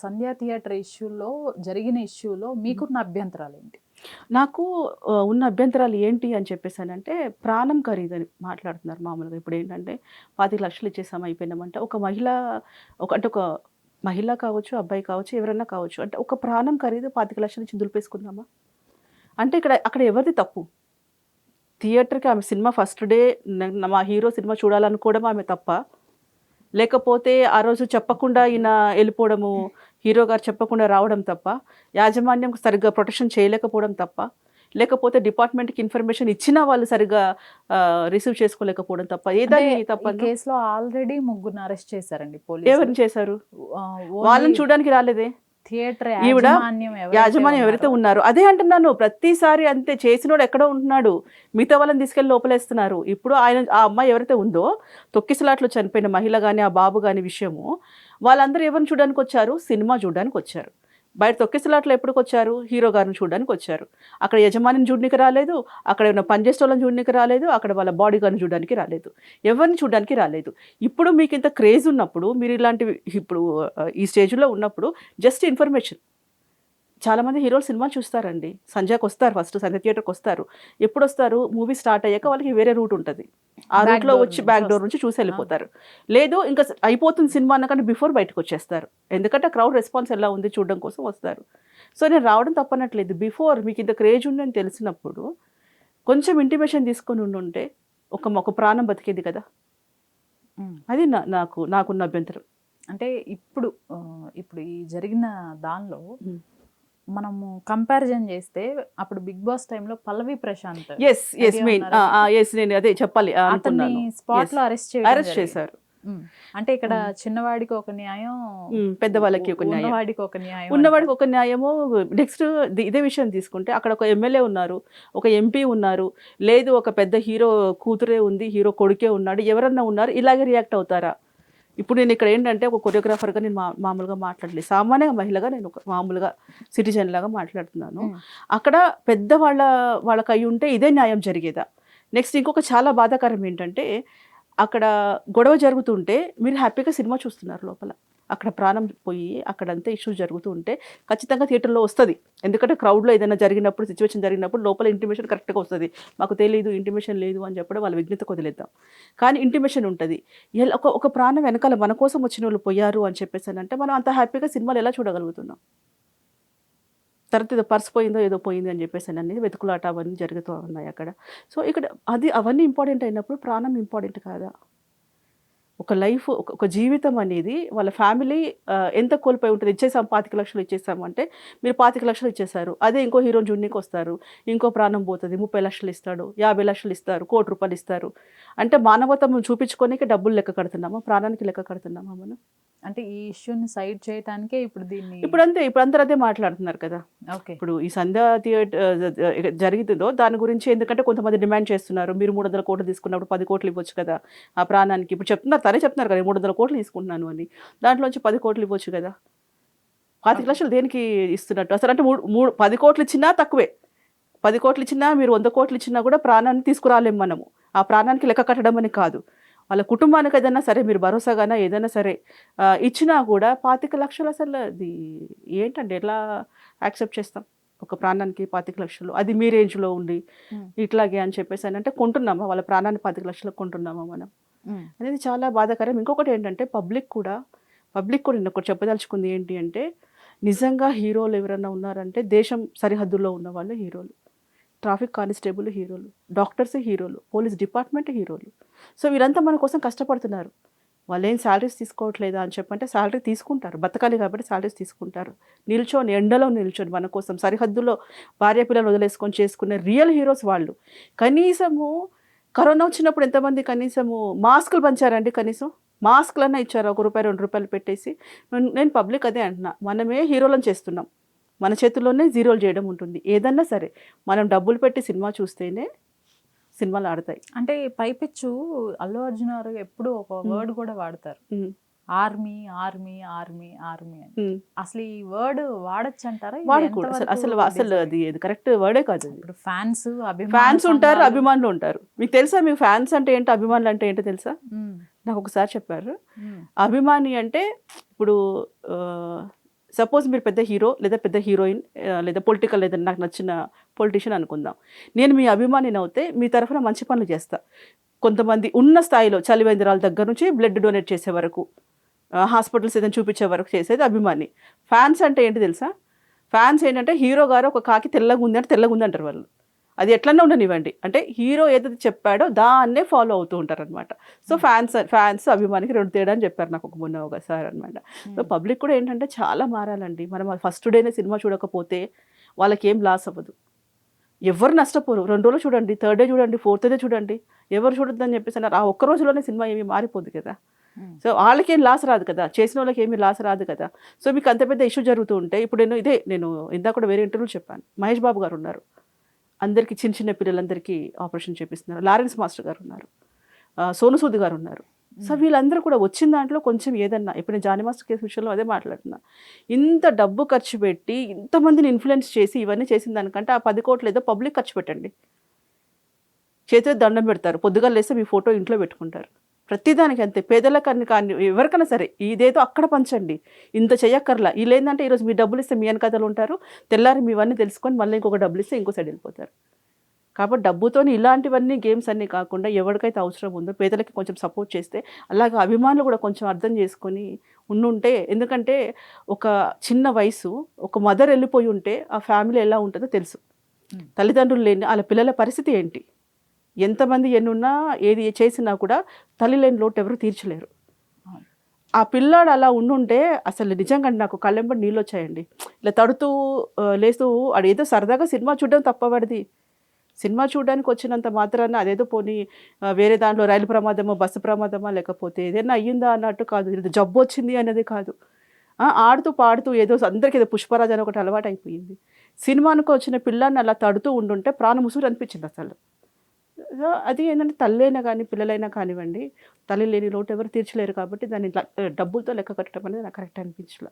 సంధ్యా theatre ఇష్యూలో జరిగిన ఇష్యూలో మీకున్న అభ్యంతరాలు ఏంటి? నాకు ఉన్న అభ్యంతరాలు ఏంటి అని చెప్పేసానంటే, ప్రాణం ఖరీదని మాట్లాడుతున్నారు మామూలుగా. ఇప్పుడేంటంటే 25,00,000 ఇచ్చేసాం అయిపోయినామంటే, ఒక మహిళ ఒక మహిళ కావచ్చు, అబ్బాయి కావచ్చు, ఎవరైనా కావచ్చు. అంటే ఒక ప్రాణం ఖరీదు 25,00,000 ఇచ్చి దులిపేసుకుందామా? అంటే అక్కడ ఎవరిది తప్పు? థియేటర్‌కి ఆమె సినిమా ఫస్ట్ డే మా హీరో సినిమా చూడాలనుకోవడం ఆమె తప్పా? లేకపోతే ఆ రోజు చెప్పకుండా ఈయన ఎళ్ళిపోవడము, హీరో గారు చెప్పకుండా రావడం తప్ప, యాజమాన్యం సరిగ్గా ప్రొటెక్షన్ చేయలేకపోవడం తప్ప, లేకపోతే డిపార్ట్మెంట్‌కి ఇన్ఫర్మేషన్ ఇచ్చినా వాళ్ళు సరిగ్గా రిసీవ్ చేసుకోలేకపోవడం తప్ప, అంటే ఏదని ఈ తప్పందు? కేసులో ఆల్రెడీ ముగ్గురిని అరెస్ట్ చేశారండి పోలీసులు. ఎవరిని చేశారు? ఓన్లీ వాళ్ళని చూడడానికి రాలేదే. థియేటర్ ఈవిడ యాజమాన్యం ఎవరైతే ఉన్నారో అదే అంటున్నాను. ప్రతిసారి అంతే, చేసినోడు ఎక్కడో ఉంటున్నాడు, మిగతా వాళ్ళని తీసుకెళ్ళి లోపలేస్తున్నారు. ఇప్పుడు ఆ అమ్మాయి ఎవరైతే ఉందో, తొక్కిసలాట్లో చనిపోయిన మహిళ కానీ ఆ బాబు కానీ విషయము, వాళ్ళందరూ ఎవరిని చూడడానికి వచ్చారు? సినిమా చూడడానికి వచ్చారు. బయట తొక్కిసలాట్లో ఎప్పటికి వచ్చారు? హీరో గారిని చూడడానికి వచ్చారు. అక్కడ యజమానిని చూడడానికి రాలేదు, అక్కడ ఏమైనా పనిచేసేటోళ్ళని చూడడానికి రాలేదు, అక్కడ వాళ్ళ బాడీ గార్డ్ని చూడడానికి రాలేదు, ఎవరిని చూడడానికి రాలేదు. ఇప్పుడు మీకు ఇంత క్రేజ్ ఉన్నప్పుడు, మీరు ఇలాంటివి ఇప్పుడు ఈ స్టేజ్లో ఉన్నప్పుడు జస్ట్ ఇన్ఫర్మేషన్. చాలామంది హీరోలు సినిమా చూస్తారండి. సంధ్యాకి వస్తారు, ఫస్ట్ సంధ్య థియేటర్కి వస్తారు. ఎప్పుడు వస్తారు? మూవీ స్టార్ట్ అయ్యాక వాళ్ళకి వేరే రూట్ ఉంటుంది. ఆ రూట్లో వచ్చి బ్యాక్ డోర్ నుంచి చూసి వెళ్ళిపోతారు. లేదు ఇంకా అయిపోతుంది సినిమా అన్నకంటే బిఫోర్ బయటకు వచ్చేస్తారు. ఎందుకంటే క్రౌడ్ రెస్పాన్స్ ఎలా ఉంది చూడడం కోసం వస్తారు. సో నేను రావడం తప్పనట్లేదు. బిఫోర్ మీకు ఇంత క్రేజ్ ఉందని తెలిసినప్పుడు కొంచెం ఇంటిమేషన్ తీసుకొని ఉండుంటే ఒక ప్రాణం బతికేది కదా. అది నాకున్న అభ్యంతరం. అంటే ఇప్పుడు ఈ జరిగిన దానిలో మనము కంపారిజన్ చేస్తే అప్పుడు బిగ్ బాస్ టైంలో పల్లవి ప్రశాంత్ నేను అదే చెప్పాలి అతన్ని స్పాట్ లో అరెస్ట్ చేశారు. అంటే ఇక్కడ చిన్నవాడికి ఒక న్యాయం, పెద్దవాళ్ళకి ఒక న్యాయం, ఉన్నవాడికి ఒక న్యాయము. నెక్స్ట్ ఇదే విషయం తీసుకుంటే అక్కడ ఒక ఎమ్మెల్యే ఉన్నారు, ఒక ఎంపీ ఉన్నారు, లేదు ఒక పెద్ద హీరో కూతురే ఉంది, హీరో కొడుకే ఉన్నాడు, ఎవరన్నా ఉన్నారు, ఇలాగే రియాక్ట్ అవుతారా? ఇప్పుడు నేను ఇక్కడ ఏంటంటే ఒక కొరియోగ్రాఫర్గా నేను మామూలుగా మాట్లాడలేదు, సామాన్య మహిళగా నేను ఒక మామూలుగా సిటిజన్ లాగా మాట్లాడుతున్నాను. అక్కడ పెద్ద వాళ్ళకి అయి ఉంటే ఇదే న్యాయం జరిగేదా? నెక్స్ట్ ఇంకొక చాలా బాధాకరం ఏంటంటే, అక్కడ గొడవ జరుగుతుంటే మీరు హ్యాపీగా సినిమా చూస్తున్నారు లోపల, అక్కడ ప్రాణం పోయి అక్కడంతా ఇష్యూస్ జరుగుతూ ఉంటే ఖచ్చితంగా థియేటర్లో వస్తుంది. ఎందుకంటే క్రౌడ్లో ఏదైనా జరిగినప్పుడు, సిచ్యువేషన్ జరిగినప్పుడు లోపల ఇంటిమేషన్ కరెక్ట్గా వస్తుంది. మాకు తెలియదు, ఇంటిమేషన్ లేదు అని చెప్పడం వాళ్ళ విజ్ఞతకు వదిలేద్దాం. కానీ ఇంటిమేషన్ ఉంటుంది. ఒక ప్రాణం వెనకాల మన కోసం వచ్చిన వాళ్ళు పోయారు అని చెప్పేసి అంటే మనం అంత హ్యాపీగా సినిమాలు ఎలా చూడగలుగుతున్నాం? తర్వాత ఏదో పర్స్ పోయిందో ఏదో పోయింది అని చెప్పేసి అనేది వెతుకులాట అవన్నీ జరుగుతూ ఉన్నాయి అక్కడ. సో ఇక్కడ అవన్నీ ఇంపార్టెంట్ అయినప్పుడు ప్రాణం ఇంపార్టెంట్ కాదా? ఒక లైఫ్, ఒక జీవితం అనేది వాళ్ళ ఫ్యామిలీ ఎంత కోల్పోయి ఉంటుంది. ఇచ్చేసాం 25,00,000 ఇచ్చేసాము అంటే మీరు 25,00,000 ఇచ్చేసారు. అదే ఇంకో హీరోని జూనికి వస్తారు, ఇంకో ప్రాణం పోతుంది, 30,00,000 ఇస్తాడు, 50,00,000 ఇస్తారు, ₹1,00,00,000 ఇస్తారు. అంటే మానవత్వం చూపించుకోనికి డబ్బులు లెక్క కడుతున్నామా? ప్రాణానికి లెక్క కడుతున్నామా మనం? అంటే ఈ ఇష్యూని సైడ్ చేయడానికే ఇప్పుడు అందరూ అదే మాట్లాడుతున్నారు కదా. ఇప్పుడు ఈ సంధ్యా థియేటర్ జరుగుతుందో దాని గురించి, ఎందుకంటే కొంతమంది డిమాండ్ చేస్తున్నారు, మీరు 300 కోట్లు తీసుకున్నప్పుడు 10 కోట్లు ఇవ్వచ్చు కదా ఆ ప్రాణానికి. ఇప్పుడు చెప్తున్నారు కదా 300 కోట్లు తీసుకుంటున్నాను అని, దాంట్లోంచి 10 కోట్లు ఇవ్వచ్చు కదా. 25,00,000 దేనికి ఇస్తున్నట్టు అసలు? అంటే 10 కోట్లు ఇచ్చినా తక్కువే. 10 కోట్లు ఇచ్చినా, మీరు 100 కోట్లు ఇచ్చినా కూడా ప్రాణాన్ని తీసుకురాలేము మనము. ఆ ప్రాణానికి లెక్క కట్టడం అని కాదు. వాళ్ళ కుటుంబానికి ఏదైనా సరే మీరు భరోసాగానే ఏదైనా సరే ఇచ్చినా కూడా 25,00,000 అసలు అది ఏంటండి? ఎట్లా యాక్సెప్ట్ చేస్తాం ఒక ప్రాణానికి 25,00,000? అది మీ రేంజ్లో ఉండి ఇట్లాగే అని చెప్పేసి అంటే కొంటున్నామా? వాళ్ళ ప్రాణాన్ని 25,00,000 కొంటున్నామా మనం అనేది చాలా బాధాకరం. ఇంకొకటి ఏంటంటే పబ్లిక్ కూడా నేను ఒకటి చెప్పదలుచుకుంది ఏంటి అంటే, నిజంగా హీరోలు ఎవరైనా ఉన్నారంటే దేశం సరిహద్దుల్లో ఉన్న వాళ్ళు హీరోలు. ట్రాఫిక్ కానిస్టేబుల్ హీరోలు, డాక్టర్స్ హీరోలు, పోలీస్ డిపార్ట్మెంట్ హీరోలు. సో వీరంతా మన కోసం కష్టపడుతున్నారు. వాళ్ళు ఏం శాలరీస్ తీసుకోవట్లేదా అని చెప్పంటే శాలరీ తీసుకుంటారు, బతకాలి కాబట్టి శాలరీస్ తీసుకుంటారు. ఎండలో నిల్చొని మన కోసం సరిహద్దులో భార్య పిల్లలు వదిలేసుకొని చేసుకునే రియల్ హీరోస్ వాళ్ళు. కనీసము కరోనా వచ్చినప్పుడు ఎంతమంది కనీసము మాస్కులు పంచారండి? కనీసం మాస్కులన్నా ఇచ్చారు, ₹1 ₹2 పెట్టేసి. నేను పబ్లిక్ అదే అంటున్నా, మనమే హీరోలను చేస్తున్నాం. మన చేతుల్లోనే జీరోలు చేయడం ఉంటుంది. ఏదన్నా సరే మనం డబ్బులు పెట్టి సినిమా చూస్తేనే సినిమాలు ఆడతాయి. అంటే పైపిచ్చు అల్లు అర్జున్ గారు ఎప్పుడు ఒక వర్డ్ కూడా వాడతారు, ఆర్మీ ఆర్మీ ఆర్మీ ఆర్మీ అని. అసలు ఈ వర్డ్ వాడచ్చు అంటారా? అసలు అది కరెక్ట్ వర్డే కాదు. ఇప్పుడు ఫ్యాన్స్ ఉంటారు, అభిమానులు ఉంటారు. మీకు తెలుసా మీకు ఫ్యాన్స్ అంటే ఏంటో, అభిమానులు అంటే ఏంటో తెలుసా? నాకు ఒకసారి చెప్పారు. అభిమాని అంటే ఇప్పుడు సపోజ్ మీరు పెద్ద హీరో లేదా పెద్ద హీరోయిన్ లేదా పొలిటికల్ లేదా నాకు నచ్చిన పొలిటీషియన్ అనుకుందాం, నేను మీ అభిమానిని అవుతే మీ తరఫున మంచి పనులు చేస్తా. కొంతమంది ఉన్న స్థాయిలో చలివేంద్రాల దగ్గర నుంచి బ్లడ్ డొనేట్ చేసే వరకు, హాస్పిటల్స్ ఏదైనా చూపించే వరకు చేసేది అభిమాని. ఫ్యాన్స్ అంటే ఏంటి తెలుసా? ఫ్యాన్స్ ఏంటంటే హీరో గారు ఒక కాకి తెల్లగా ఉంది అంటే తెల్లగా ఉంది అంటారు వాళ్ళు. అది ఎట్లన్నా ఉండనివ్వండి, అంటే హీరో ఏదైతే చెప్పాడో దాన్నే ఫాలో అవుతూ ఉంటారు అనమాట. సో ఫ్యాన్స్ అభిమానికి 2 తేడా అని చెప్పారు నాకు మొన్న ఒకసారి అనమాట. సో పబ్లిక్ కూడా ఏంటంటే చాలా మారాలండి. మనం ఫస్ట్ డేనే సినిమా చూడకపోతే వాళ్ళకి ఏం లాస్ అవ్వదు, ఎవరు నష్టపోరు. 2 రోజులు చూడండి, 3rd డే చూడండి, 4th డే చూడండి, ఎవరు చూడొద్దని చెప్పేసి అన్నారు. ఆ ఒక్క రోజులోనే సినిమా ఏమీ మారిపోదు కదా. సో వాళ్ళకేం లాస్ రాదు కదా, చేసిన వాళ్ళకి ఏమీ లాస్ రాదు కదా. సో మీకు అంత పెద్ద ఇష్యూ జరుగుతూ ఉంటే, ఇప్పుడు నేను ఇందాక కూడా వేరే ఇంటర్వ్యూ చెప్పాను, మహేష్ బాబు గారు ఉన్నారు, అందరికీ చిన్న చిన్న పిల్లలందరికీ ఆపరేషన్ చేపిస్తున్నారు. లారెన్స్ మాస్టర్ గారు ఉన్నారు, సోను సూద్ గారు ఉన్నారు. సో వీళ్ళందరూ కూడా వచ్చిన దాంట్లో కొంచెం ఏదన్నా, ఇప్పుడు నేను జానీ మాస్టర్ కేసు విషయంలో అదే మాట్లాడుతున్నా, ఇంత డబ్బు ఖర్చు పెట్టి ఇంతమందిని ఇన్ఫ్లుయెన్స్ చేసి ఇవన్నీ చేసిన దానికంటే ఆ 10 కోట్లు ఏదో పబ్లిక్ ఖర్చు పెట్టండి. చేతిలో దండం పెడతారు, పొద్దుగా లేస్తే మీ ఫోటో ఇంట్లో పెట్టుకుంటారు. ప్రతిదానికి అంతే, పేదలకని కానీ ఎవరికైనా సరే ఇదేదో అక్కడ పంచండి, ఇంత చెయ్యక్కర్లా. వీళ్ళు ఏంటంటే ఈరోజు మీ డబ్బులు ఇస్తే మీ వెనకాతలు ఉంటారు, తెల్లారి మీవన్నీ తెలుసుకొని మళ్ళీ ఇంకొక డబ్బులు ఇస్తే ఇంకో సైడ్ వెళ్ళిపోతారు. కాబట్టి డబ్బుతోని ఇలాంటివన్నీ గేమ్స్ అన్నీ కాకుండా ఎవరికైతే అవసరం ఉందో పేదలకి కొంచెం సపోర్ట్ చేస్తే, అలాగే అభిమానులు కూడా కొంచెం అర్థం చేసుకొని ఉండుంటే, ఎందుకంటే ఒక చిన్న వయసు ఒక మదర్ వెళ్ళిపోయి ఉంటే ఆ ఫ్యామిలీ ఎలా ఉంటుందో తెలుసు. తల్లిదండ్రులు లేని వాళ్ళ పిల్లల పరిస్థితి ఏంటి, ఎంతమంది ఎన్నున్నా ఏది చేసినా కూడా తల్లి లేని లోటు ఎవరు తీర్చలేరు. ఆ పిల్లాడు అలా ఉండుంటే అసలు నిజంగా నాకు కళ్ళెంబడి నీళ్ళు వచ్చాయండి. ఇలా తడుతూ లేస్తూ అదేదో సరదాగా సినిమా చూడడం తప్పబడిది. సినిమా చూడడానికి వచ్చినంత మాత్రాన అదేదో పోనీ వేరే దాంట్లో రైలు ప్రమాదమో బస్సు ప్రమాదమా లేకపోతే ఏదైనా అయ్యిందా అన్నట్టు కాదు, ఇది జబ్బు వచ్చింది అనేది కాదు. ఆడుతూ పాడుతూ ఏదో అందరికీ ఏదో పుష్పరాజు అని ఒకటి అలవాటు అయిపోయింది. సినిమానికి వచ్చిన పిల్లాన్ని అలా తడుతూ ఉండుంటే ప్రాణం ముసురు అనిపించింది అసలు. అది ఏంటంటే తల్లైనా కానీ పిల్లలైనా కానివ్వండి, తల్లి లేని లోటు ఎవరు తీర్చలేరు. కాబట్టి దాన్ని డబ్బులతో లెక్క కట్టడం అనేది నాకు కరెక్ట్ అనిపించలే.